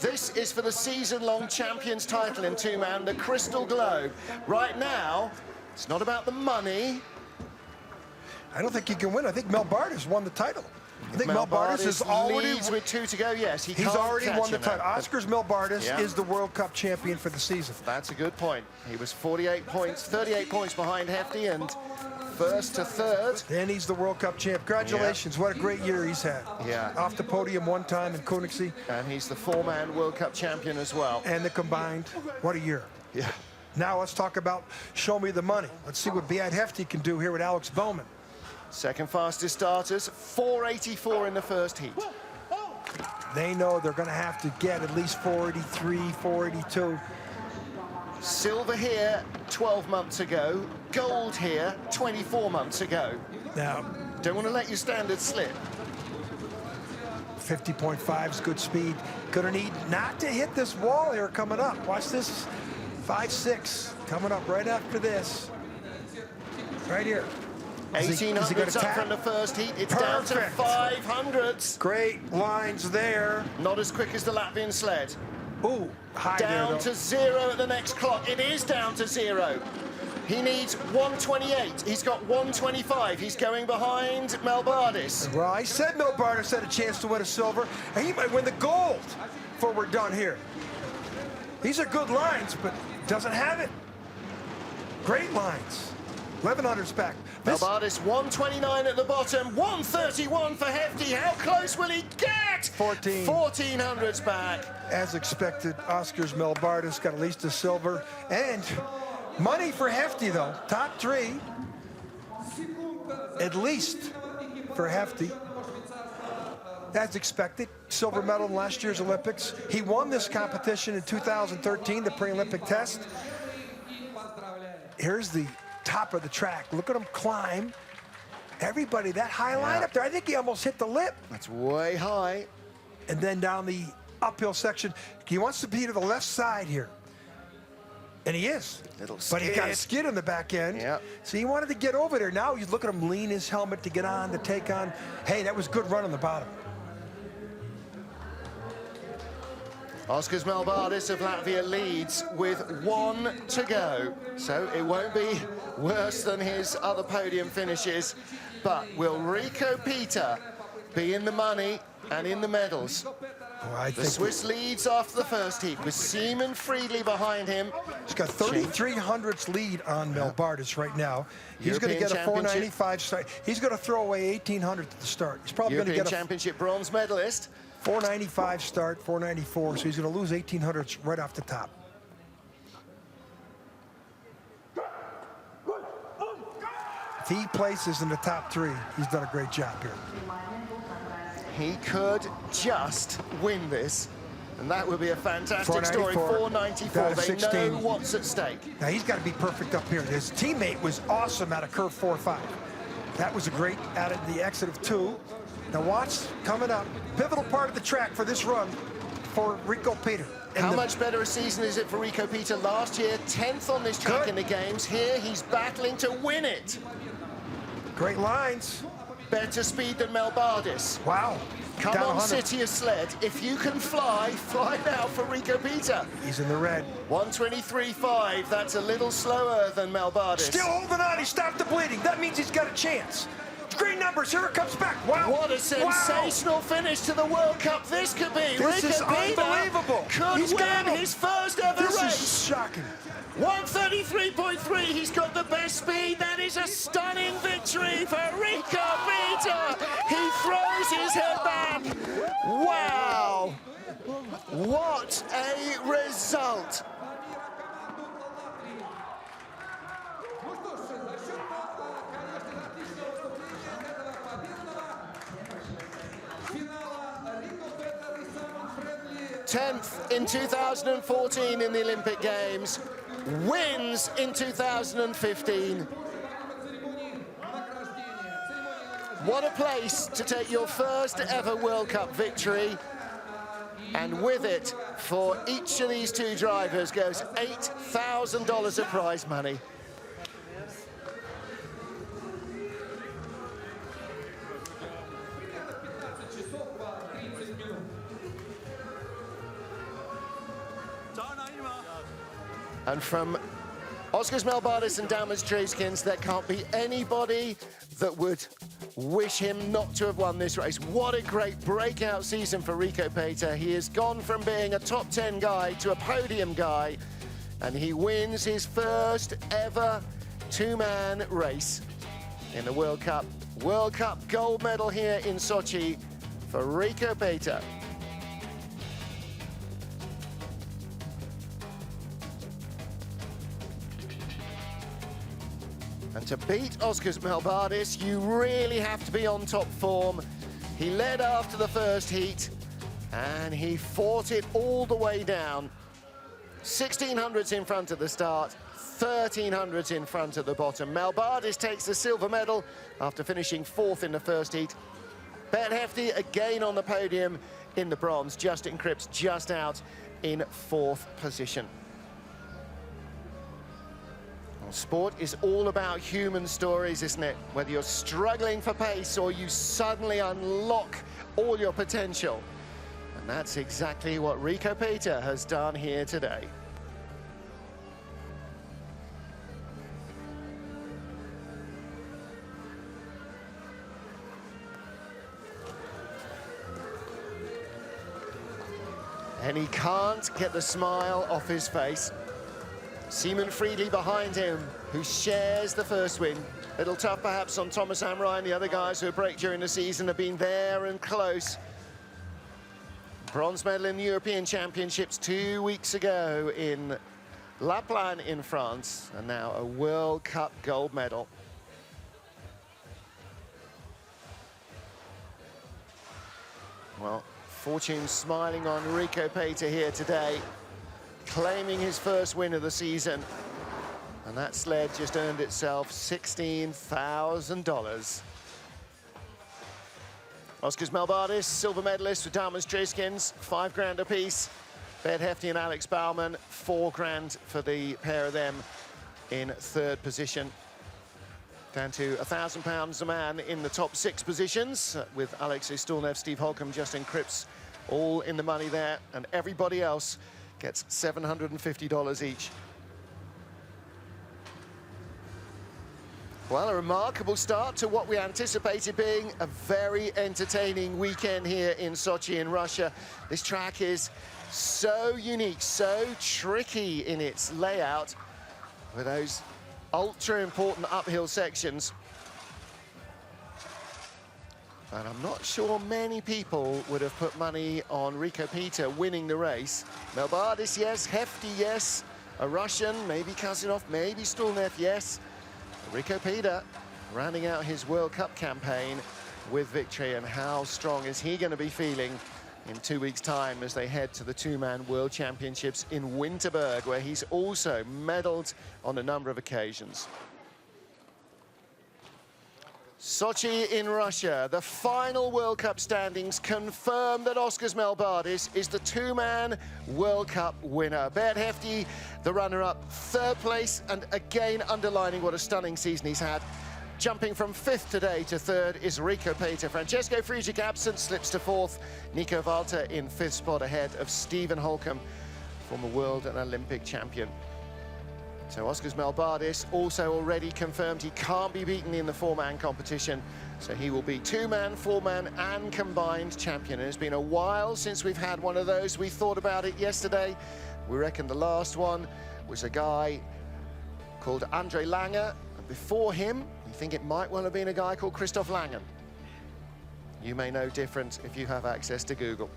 Speaker 1: this is for the season-long champions title in 2-man, the Crystal Globe. Right now, it's not about the money.
Speaker 2: I don't think he can win. I think Melbardis won the title. I think Melbardis is already
Speaker 1: leads with 2 to go. Yes,
Speaker 2: he's already won the title. Oskars Melbardis is the World Cup champion for the season.
Speaker 1: That's a good point. He was 48 points, 38 points behind Hefty, and 1st to 3rd.
Speaker 2: Then he's the World Cup champ. Congratulations! What a great year he's had.
Speaker 1: Yeah.
Speaker 2: Off the podium 1 time in Königssee.
Speaker 1: And he's the 4-man World Cup champion as well.
Speaker 2: And the combined. What a year.
Speaker 1: Yeah.
Speaker 2: Now let's talk about show me the money. Let's see what Beat Hefty can do here with Alex Bowman.
Speaker 1: Second fastest starters, 484 in the first heat.
Speaker 2: They know they're going to have to get at least 483, 482.
Speaker 1: Silver here 12 months ago, gold here 24 months ago.
Speaker 2: Now,
Speaker 1: don't want to let your standards slip.
Speaker 2: 50.5 is good speed. Gonna need not to hit this wall here coming up. Watch this, 5.6 coming up right after this. Right here.
Speaker 1: 1800s up from the first heat. It's down to 500s.
Speaker 2: Great lines there.
Speaker 1: Not as quick as the Latvian sled.
Speaker 2: Ooh, high
Speaker 1: down
Speaker 2: there,
Speaker 1: to 0 at the next clock. It is down to 0. He needs 128. He's got 125. He's going behind Melbardis.
Speaker 2: Well, I said Melbardis had a chance to win a silver, and he might win the gold before we're done here. These are good lines, but doesn't have it. Great lines. 1100s back.
Speaker 1: Melbardis 129 at the bottom, 131 for Hefty. How close will he get? 1400s back.
Speaker 2: As expected, Oskars Melbardis got at least a silver, and Money for Hefty, though. Top 3, at least for Hefty. As expected, silver medal in last year's Olympics. He won this competition in 2013, the pre-Olympic test. Here's the top of the track. Look at him climb. Everybody, that high line up there, I think he almost hit the lip.
Speaker 1: That's way high.
Speaker 2: And then down the uphill section, he wants to be to the left side here. And he is. But he got a skid on the back end.
Speaker 1: Yep.
Speaker 2: So he wanted to get over there. Now you look at him lean his helmet to get on, to take on. Hey, that was good run on the bottom.
Speaker 1: Oskars Melbardis of Latvia leads with 1 to go. So it won't be worse than his other podium finishes. But will Rico Peter be in the money and in the medals? The Swiss leads after the first heat with Seaman Friedli behind him.
Speaker 2: He's got 33 hundredths lead on Melbardis right now. He's going to get a 495 start. He's going to throw away 1800 at the start. He's probably going to get a
Speaker 1: Championship bronze medalist.
Speaker 2: 495 start, 494, so he's going to lose 1800s right off the top. If he places in the top 3, he's done a great job here.
Speaker 1: He could just win this, and that would be a fantastic story. 494, they know what's at stake.
Speaker 2: Now he's got to be perfect up here. His teammate was awesome out of curve 4-5. That was a great out of the exit of 2. Now watch, coming up, pivotal part of the track for this run for Rico Peter.
Speaker 1: How much better a season is it for Rico Peter? Last year, 10th on this track in the games. Here, he's battling to win it.
Speaker 2: Great lines.
Speaker 1: Better speed than Melbardis.
Speaker 2: Wow.
Speaker 1: Come on, City of Sled. If you can fly, fly now for Rico Peter.
Speaker 2: He's in the red.
Speaker 1: 1:23.5. That's a little slower than Melbardis.
Speaker 2: Still holding on. He stopped the bleeding. That means he's got a chance. Green numbers. Here it comes back. Wow.
Speaker 1: What a sensational finish to the World Cup this could be.
Speaker 2: This is
Speaker 1: Rico Peter
Speaker 2: unbelievable.
Speaker 1: Could win his first ever race.
Speaker 2: This is shocking.
Speaker 1: 1:33.3. He's got the best speed. That is a stunning victory for Rico Peter. He throws his head back. Wow. What a result. Tenth in 2014 in the Olympic Games, wins in 2015. What a place to take your first ever World Cup victory. And with it, for each of these 2 drivers goes $8,000 of prize money. And from Oskars Melbardis and Dalmas Treskins, there can't be anybody that would wish him not to have won this race. What a great breakout season for Rico Peter. He has gone from being a top 10 guy to a podium guy, and he wins his first ever 2-man race in the World Cup. World Cup gold medal here in Sochi for Rico Peter. And to beat Oskars Melbardis, you really have to be on top form. He led after the first heat, and he fought it all the way down. 1600s in front at the start, 1300s in front at the bottom. Melbardis takes the silver medal after finishing 4th in the first heat. Bet Hefty again on the podium in the bronze. Justin Cripps just out in 4th position. Sport is all about human stories, isn't it? Whether you're struggling for pace or you suddenly unlock all your potential. And that's exactly what Rico Peter has done here today. And he can't get the smile off his face. Seaman Friedli behind him, who shares the first win. A little tough perhaps on Thomas Amrei and the other guys who break during the season have been there and close. Bronze medal in the European Championships 2 weeks ago in Latvian in France, and now a World Cup gold medal. Well, fortune smiling on Rico Peter here today, claiming his first win of the season. And that sled just earned itself $16,000. Oskars Melbardis, silver medalist with Damas Treiskins, $5 grand apiece. Bert Hefty and Alex Baumann, $4 grand for the pair of them in third position. Down to £1,000 a man in the top 6 positions, with Alexei Stulnev, Steve Holcomb, Justin Cripps, all in the money there, and everybody else gets $750 each. Well, a remarkable start to what we anticipated being a very entertaining weekend here in Sochi in Russia. This track is so unique, so tricky in its layout, with those ultra important uphill sections. And I'm not sure many people would have put money on Rico Peter winning the race. Melbardis, yes. Hefty, yes. A Russian, maybe Kazinov, maybe Stulnev, yes. Rico Peter rounding out his World Cup campaign with victory. And how strong is he going to be feeling in 2 weeks' time as they head to the two-man World Championships in Winterberg, where he's also medaled on a number of occasions. Sochi in Russia, the final World Cup standings confirm that Oskars Melbardis is the two-man World Cup winner. Bert Hefty, the runner-up, third place, and again underlining what a stunning season he's had. Jumping from 5th today to 3rd is Rico Peter. Francesco Friedrich absent, slips to 4th. Nico Walter in 5th spot ahead of Stephen Holcomb, former world and Olympic champion. So Oskars Melbardis also already confirmed he can't be beaten in the four-man competition. So he will be two-man, four-man and combined champion. And it's been a while since we've had one of those. We thought about it yesterday. We reckon the last one was a guy called Andre Langer. And before him, you think it might well have been a guy called Christoph Langen. You may know different if you have access to Google.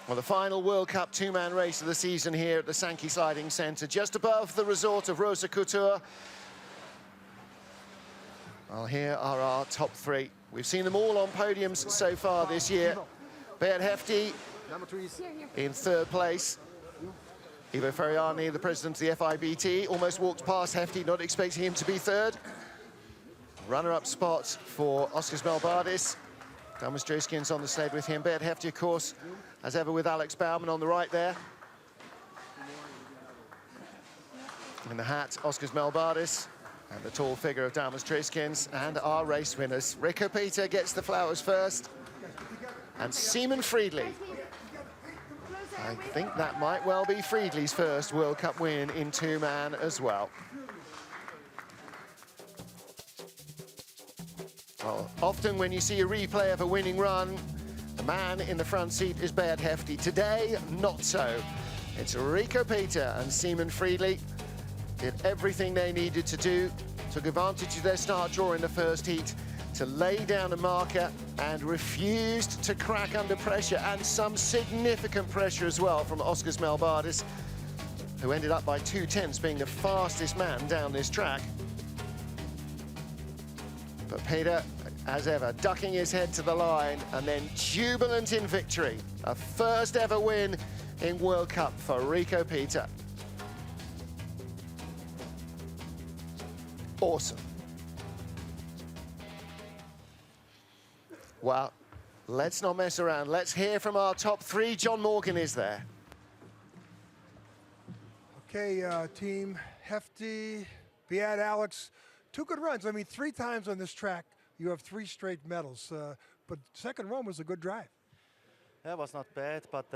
Speaker 1: Well, the final World Cup two-man race of the season here at the Sanki Sliding Center, just above the resort of Rosa Couture. Well, here are our top 3. We've seen them all on podiums so far this year. Bert Hefty in 3rd place. Ivo Ferriani, the president of the FIBT, almost walked past Hefty, not expecting him to be 3rd. Runner-up spot for Oskars Melbardis. Damas Treiskins on the sled with him. Bert Hefty, of course, as ever with Alex Baumann on the right there. In the hat, Oskars Melbardis, and the tall figure of Damas Treiskins, and our race winners. Rico Peter gets the flowers first, and Seaman Friedli. I think that might well be Friedli's first World Cup win in two-man as well. Well, often when you see a replay of a winning run, the man in the front seat is Bert Hefty. Today, not so. It's Rico Peter and Seaman Friedli did everything they needed to do, took advantage of their start draw in the first heat to lay down a marker and refused to crack under pressure, and some significant pressure as well from Oskars Melbardis, who ended up by 2/10 being the fastest man down this track. But Peter, as ever, ducking his head to the line and then jubilant in victory. A first ever win in World Cup for Rico Peter. Awesome. Well, let's not mess around. Let's hear from our top 3. John Morgan is there.
Speaker 2: Okay, team Hefty, Beat, Alex, 2 good runs. I mean, 3 times on this track, you have 3 straight medals. But second run was a good drive.
Speaker 3: Yeah, it was not bad, but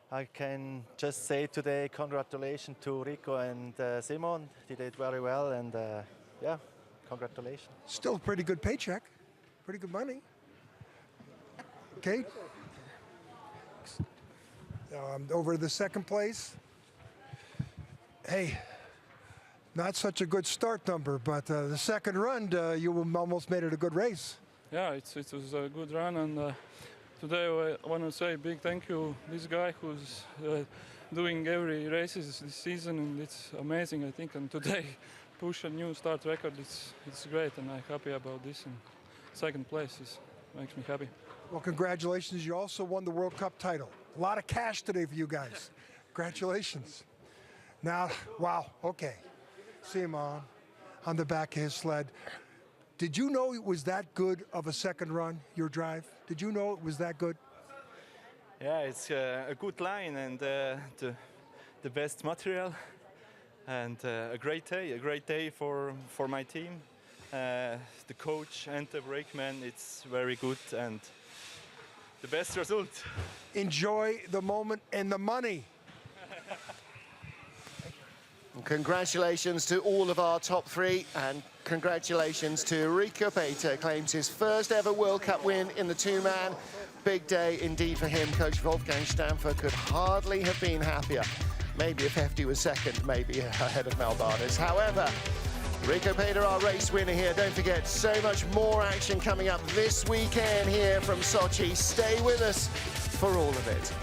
Speaker 3: I can just say today congratulations to Rico and Simon. They did very well, and yeah, congratulations.
Speaker 2: Still a pretty good paycheck, pretty good money. Okay. Over to the second place. Hey, not such a good start number, but the second run, you almost made it a good race.
Speaker 4: Yeah, it was a good run, and today I want to say a big thank you this guy who's doing every races this season, and it's amazing, I think. And today, push a new start record. It's great, and I'm happy about this. And second place makes me happy.
Speaker 2: Well, congratulations. You also won the World Cup title. A lot of cash today for you guys. Congratulations. Now, wow, okay. Viessmann on the back of his sled. Did you know it was that good of a second run, your drive? Did you know it was that good?
Speaker 3: Yeah, it's a good line and the best material, and a great day for my team. The coach and the brakeman, it's very good and the best result.
Speaker 2: Enjoy the moment and the money.
Speaker 1: Congratulations to all of our top three, and congratulations to Rico Peter, claims his first ever World Cup win in the two-man. Big day indeed for him. Coach Wolfgang Stampfer could hardly have been happier. Maybe if Hefty was second, maybe ahead of Man Bobsleigh. However, Rico Peter, our race winner here. Don't forget, so much more action coming up this weekend here from Sochi. Stay with us for all of it.